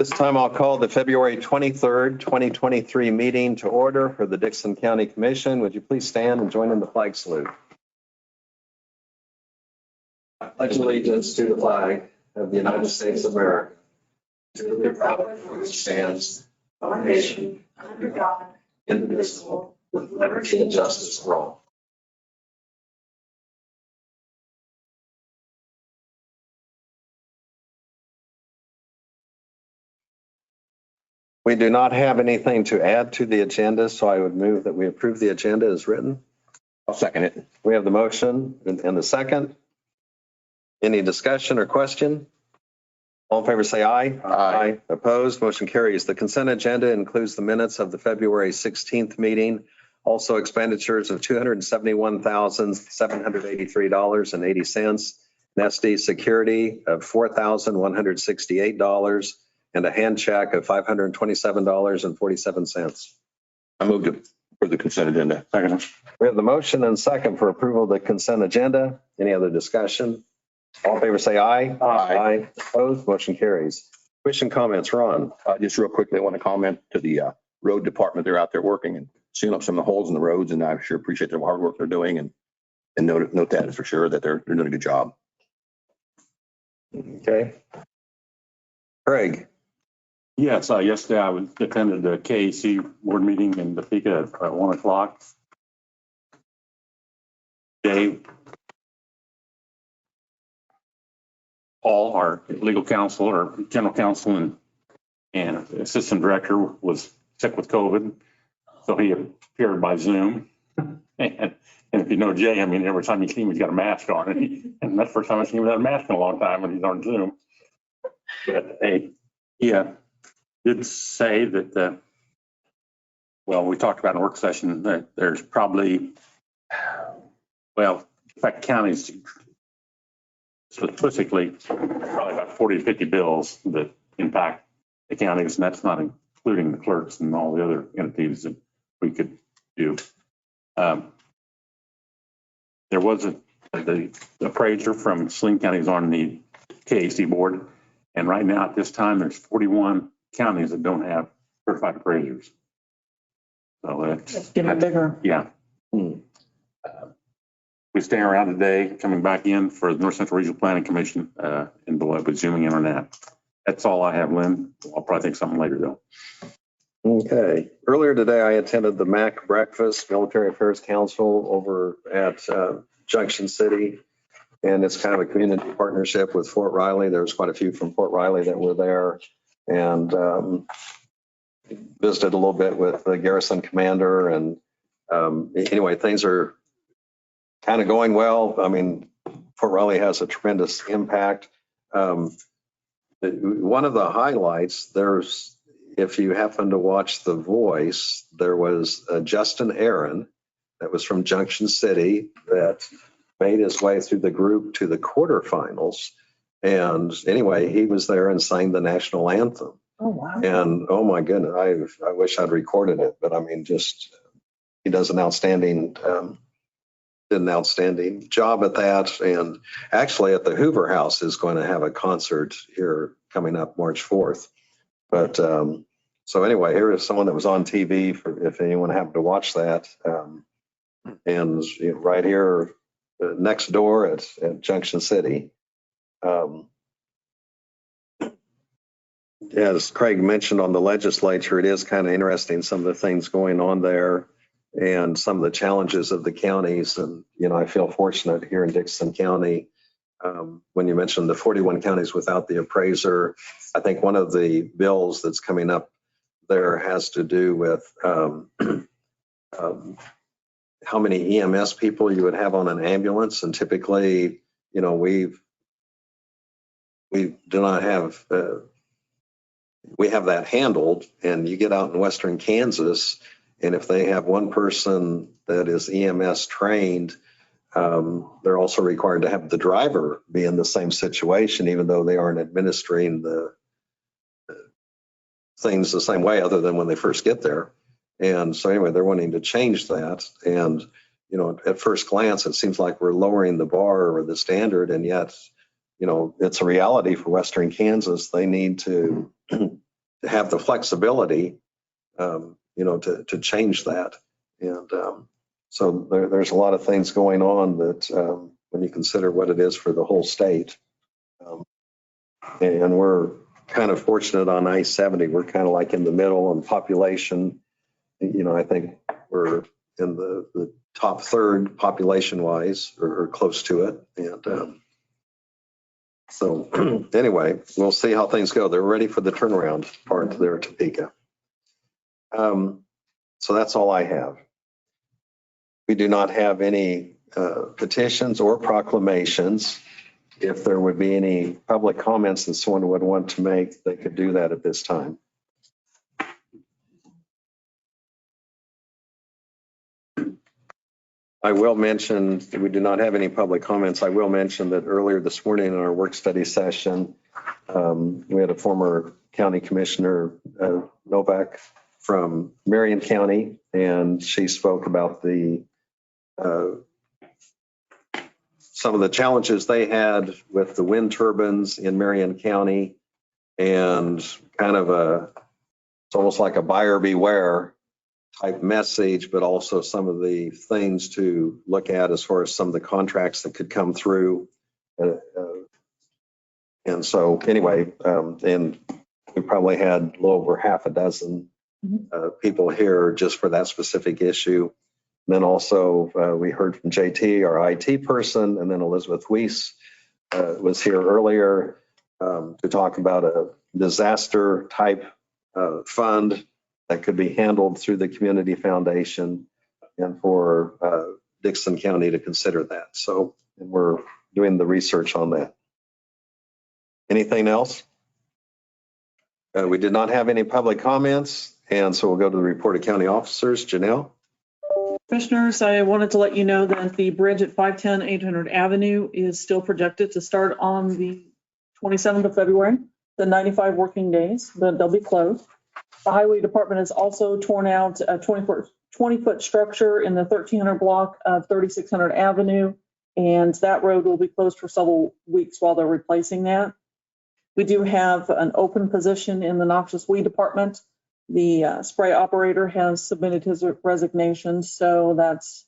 This time I'll call the February 23rd, 2023 meeting to order for the Dickson County Commission. Would you please stand and join in the flag salute? I pledge allegiance to the flag of the United States of America, to the republic for which stands one nation under God, indivisible, with liberty and justice for all. We do not have anything to add to the agenda, so I would move that we approve the agenda as written. I'll second it. We have the motion and the second. Any discussion or question? All in favor say aye. Aye. Opposed? Motion carries. The consent agenda includes the minutes of the February 16th meeting. Also expenditures of $271,783.80. Nesty security of $4,168 and a hand check of $527.47. I moved it for the consent agenda. Second. We have the motion and second for approval of the consent agenda. Any other discussion? All in favor say aye. Aye. Opposed? Motion carries. Question comments, Ron? Just real quickly, I want to comment to the road department. They're out there working and sealing up some of the holes in the roads, and I sure appreciate the hard work they're doing, and note that for sure that they're doing a good job. Okay. Craig? Yes, yesterday I attended the KAC board meeting in Topeka at 1 o'clock. Dave, Paul, our legal counsel or general counsel and assistant director, was sick with COVID. So he appeared by Zoom. And if you know Jay, I mean, every time you see him, he's got a mask on. And that's the first time I've seen him without a mask in a long time when he's on Zoom. But hey, yeah. Did say that, well, we talked about in a work session that there's probably, well, in fact, counties statistically, probably about 40 to 50 bills that impact the counties, and that's not including the clerks and all the other entities that we could do. There was the appraiser from Saline County is on the KAC board, and right now at this time, there's 41 counties that don't have certified appraisers. So it's getting bigger. Yeah. We stay around today, coming back in for the North Central Regional Planning Commission in below, but zooming in on that. That's all I have, Lynn. I'll probably think something later though. Okay. Earlier today, I attended the MAC breakfast, Military Affairs Council over at Junction City. And it's kind of a community partnership with Fort Riley. There was quite a few from Fort Riley that were there. And visited a little bit with the garrison commander. And anyway, things are kind of going well. I mean, Fort Riley has a tremendous impact. One of the highlights, if you happen to watch The Voice, there was Justin Aaron that was from Junction City that made his way through the group to the quarterfinals. And anyway, he was there and sang the national anthem. Oh, wow. And oh my goodness, I wish I'd recorded it, but I mean, just he does did an outstanding job at that. And actually at the Hoover House is going to have a concert here coming up March 4th. But so anyway, here is someone that was on TV for if anyone happened to watch that. And you know, right here next door at Junction City. As Craig mentioned on the legislature, it is kind of interesting, some of the things going on there and some of the challenges of the counties. And, you know, I feel fortunate here in Dickson County. When you mentioned the 41 counties without the appraiser, I think one of the bills that's coming up there has to do with how many EMS people you would have on an ambulance. And typically, you know, we do not have, we have that handled. And you get out in Western Kansas, and if they have one person that is EMS trained, they're also required to have the driver be in the same situation, even though they aren't administering the things the same way, other than when they first get there. And so anyway, they're wanting to change that. And, you know, at first glance, it seems like we're lowering the bar or the standard. And yet, you know, it's a reality for Western Kansas. They need to have the flexibility, to change that. And so there's a lot of things going on that when you consider what it is for the whole state. And we're kind of fortunate on I-70. We're kind of like in the middle in population. I think we're in the top third population wise or close to it. And so anyway, we'll see how things go. They're ready for the turnaround part there at Topeka. So that's all I have. We do not have any petitions or proclamations. If there would be any public comments that someone would want to make, they could do that at this time. I will mention, we do not have any public comments. I will mention that earlier this morning in our work study session, we had a former county commissioner, Novak, from Marion County, and she spoke about some of the challenges they had with the wind turbines in Marion County, and kind of it's almost like a buyer beware type message, but also some of the things to look at as far as some of the contracts that could come through. And so anyway, and we probably had a little over half a dozen people here just for that specific issue. And then also we heard from JT, our IT person, and then Elizabeth Weiss was here earlier to talk about a disaster type fund that could be handled through the Community Foundation, and for Dixon County to consider that. So we're doing the research on that. Anything else? We did not have any public comments, and so we'll go to the report of county officers. Janelle? Commissioners, I wanted to let you know that the bridge at 510 800 Avenue is still projected to start on the 27th of February, the 95 working days, but they'll be closed. The Highway Department has also torn out a 20-foot structure in the 1300 block of 3600 Avenue, and that road will be closed for several weeks while they're replacing that. We do have an open position in the noxious weed department. The spray operator has submitted his resignation, so that's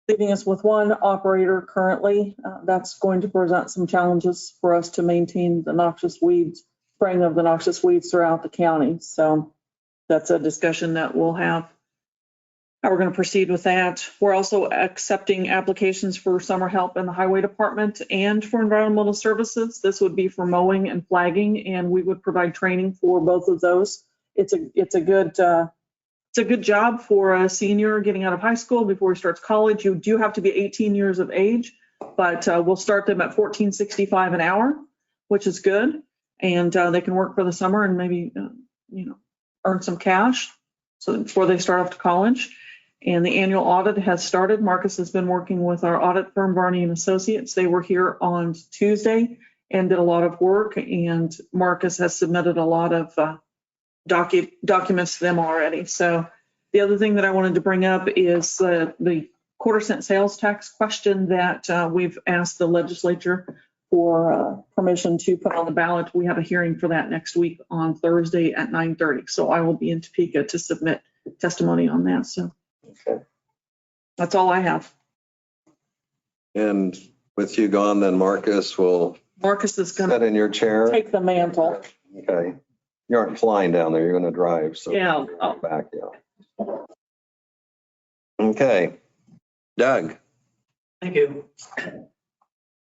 leaving us with one operator currently. That's going to present some challenges for us to maintain the noxious weeds, spraying of the noxious weeds throughout the county. So that's a discussion that we'll have. How we're going to proceed with that. We're also accepting applications for summer help in the Highway Department and for environmental services. This would be for mowing and flagging, and we would provide training for both of those. It's a good job for a senior getting out of high school before he starts college. You do have to be 18 years of age, but we'll start them at $14.65 an hour, which is good, and they can work for the summer and maybe earn some cash so before they start off to college. And the annual audit has started. Marcus has been working with our audit firm, Barney and Associates. They were here on Tuesday and did a lot of work, and Marcus has submitted a lot of documents to them already. So the other thing that I wanted to bring up is the quarter-cent sales tax question that we've asked the legislature for permission to put on the ballot. We have a hearing for that next week on Thursday at 9:30. So I will be in Topeka to submit testimony on that. So okay, that's all I have. And with you gone, then Marcus is going sit to in your chair. take the mantle. Okay. You aren't flying down there. You're going to drive. So Yeah. you're back. Yeah. Okay. Doug. Thank you.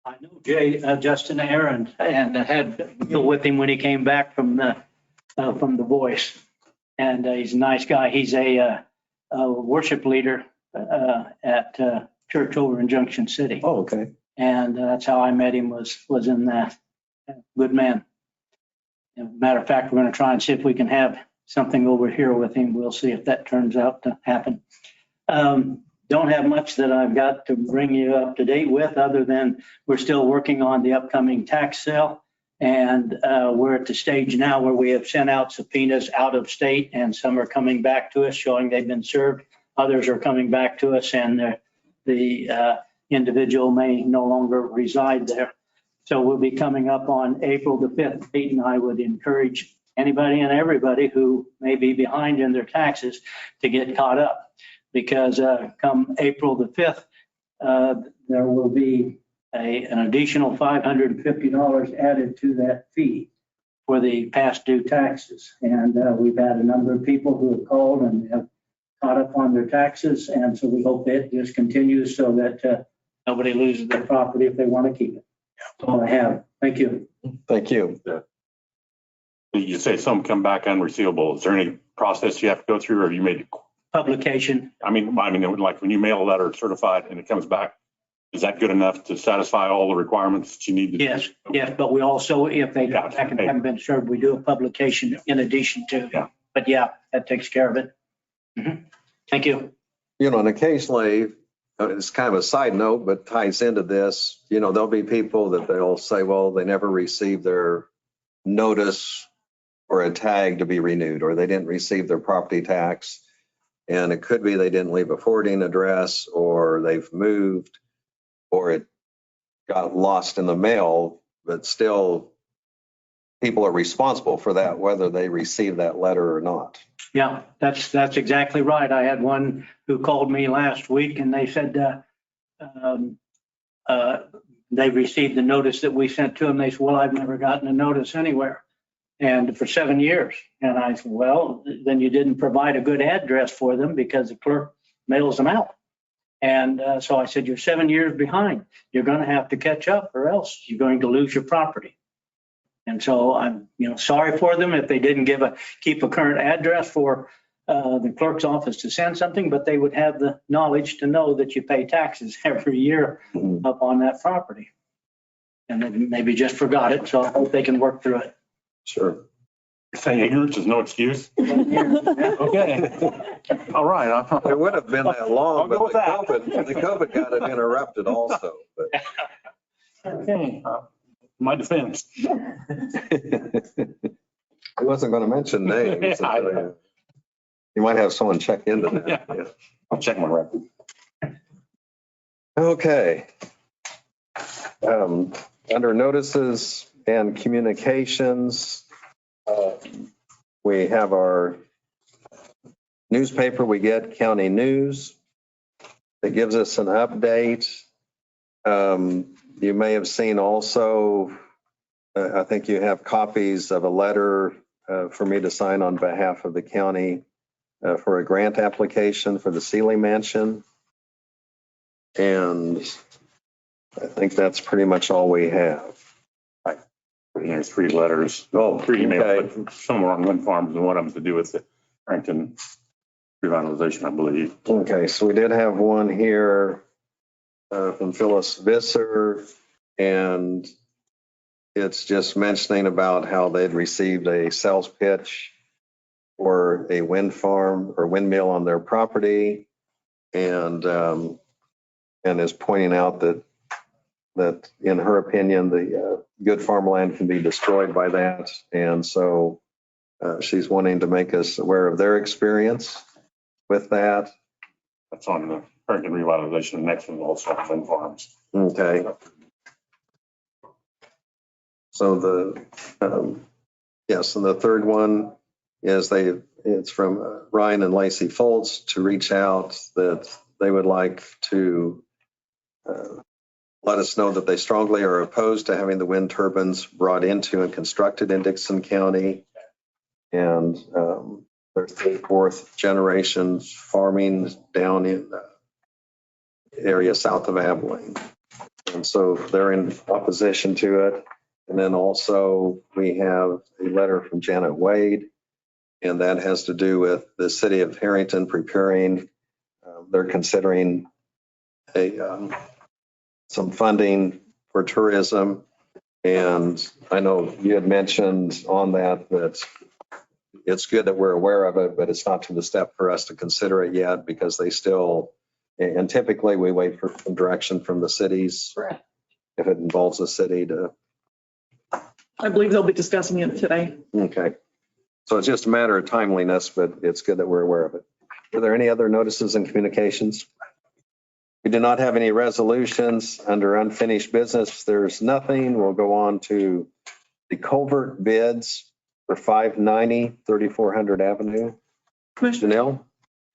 I know Justin Aaron, and I had a deal with him when he came back from the Voice, and he's a nice guy. He's a worship leader at church over in Junction City, Oh, okay. and that's how I met him. Was in that. Good man. Matter of fact, we're going to try and see if we can have something over here with him. We'll see if that turns out to happen. Don't have much that I've got to bring you up to date with, other than we're still working on the upcoming tax sale. And we're at the stage now where we have sent out subpoenas out of state, and some are coming back to us showing they've been served. Others are coming back to us and the individual may no longer reside there. So we'll be coming up on April the 5th date, and I would encourage anybody and everybody who may be behind in their taxes to get caught up. Because come April the 5th, there will be an additional $550 added to that fee for the past due taxes. And we've had a number of people who have called and have caught up on their taxes. And so we hope that this continues so that nobody loses their property if they want to keep it. That's all I have. Thank you. Thank you. You say some come back unreceivable. Is there any process you have to go through, or have you made, Publication. I mean, like when you mail a letter certified and it comes back, is that good enough to satisfy all the requirements that you need to? Yes, yes, but we also, if they haven't been served, we do a publication in addition to. Yeah. But yeah, that takes care of it. Mhm. Thank you. You know, and occasionally, it's kind of a side note, but ties into this, you know, there'll be people that they'll say, well, they never received their notice or a tag to be renewed, or they didn't receive their property tax. And it could be they didn't leave a forwarding address, or they've moved, or it got lost in the mail, but still people are responsible for that, whether they receive that letter or not. Yeah, that's exactly right. I had one who called me last week and they said they received the notice that we sent to them. They said, well, I've never gotten a notice anywhere. And for 7 years. And I said, well, then you didn't provide a good address for them because the clerk mails them out. And so I said, you're 7 years behind. You're going to have to catch up or else you're going to lose your property. And so I'm, sorry for them if they didn't keep a current address for the clerk's office to send something, but they would have the knowledge to know that you pay taxes every year up on that property. And they maybe just forgot it. So I hope they can work through it. Sure. Saying ignorance is no excuse. Yeah. Okay. All right. It would have been that long, I'll go but with the COVID got it interrupted also. But Okay. My defense. I wasn't going to mention names. Yeah, I know. You might have someone check into that. Yeah. Yeah. I'll check my record. Okay. Under notices and communications, we have our newspaper. We get County News. It gives us an update. You may have seen also, I think you have copies of a letter for me to sign on behalf of the county for a grant application for the Sealy Mansion. And I think that's pretty much all we have. There's 3 letters. Oh, 3 emails, okay. but some are on wind farms and one of them to do with the Harrington revitalization, I believe. Okay, so we did have one here from Phyllis Visser, and it's just mentioning about how they'd received a sales pitch for a wind farm or windmill on their property, and is pointing out that in her opinion, the good farmland can be destroyed by that, and so she's wanting to make us aware of their experience with that. That's on the Harrington revitalization. The next one also on wind farms. Okay. So yes, and the third one is it's from Ryan and Lacey Foltz to reach out that they would like to let us know that they strongly are opposed to having the wind turbines brought into and constructed in Dixon County. And they're 3rd, 4th generation farming down in the area south of Abilene. And so they're in opposition to it. And then also we have a letter from Janet Wade, and that has to do with the city of Harrington preparing. They're considering some funding for tourism. And I know you had mentioned on that it's good that we're aware of it, but it's not to the step for us to consider it yet because they still, and typically we wait for some direction from the cities. Correct. If it involves a city to. I believe they'll be discussing it today. Okay. So it's just a matter of timeliness, but it's good that we're aware of it. Are there any other notices and communications? We do not have any resolutions under unfinished business. There's nothing. We'll go on to the culvert bids. for 590 3400 Avenue. Janelle?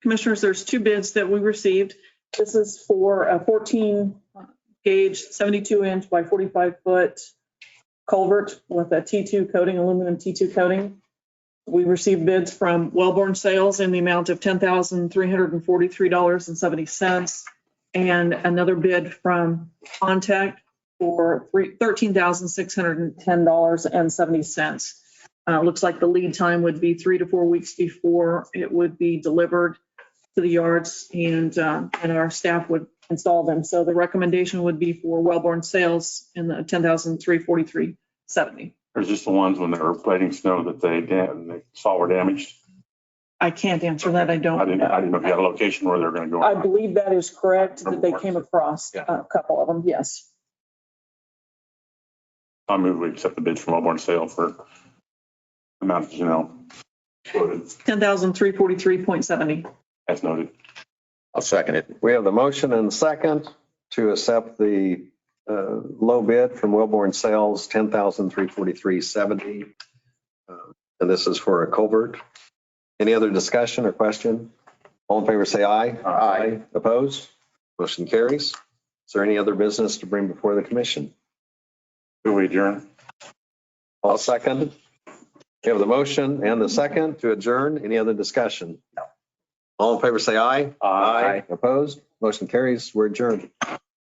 Commissioners, there's two bids that we received. This is for a 14 gauge, 72 inch by 45 foot culvert with a T2 coating, aluminum T2 coating. We received bids from Wellborn Sales in the amount of $10,343.70 and another bid from Contact for $13,610.70. Looks like the lead time would be 3 to 4 weeks before it would be delivered to the yards and our staff would install them. So the recommendation would be for Wellborn Sales in the $10,343.70. There's just the ones when they were plating snow that they saw were damaged. I can't answer that. I don't I didn't know if you had a location where they're going to go. I believe that is correct, that they came across a couple of them, yes. I move we accept the bids from Wellborn Sale for amount, quoted, $10,343.70. as noted. I'll second it. We have the motion and the second to accept the low bid from Wellborn Sales, $10,343.70. And this is for a culvert. Any other discussion or question? All in favor, say aye. Aye. Opposed? Motion carries. Is there any other business to bring before the commission? Do we adjourn? All second. We have the motion and the second to adjourn. Any other discussion? No. All in favor, say aye. Aye. Opposed? Motion carries. We're adjourned.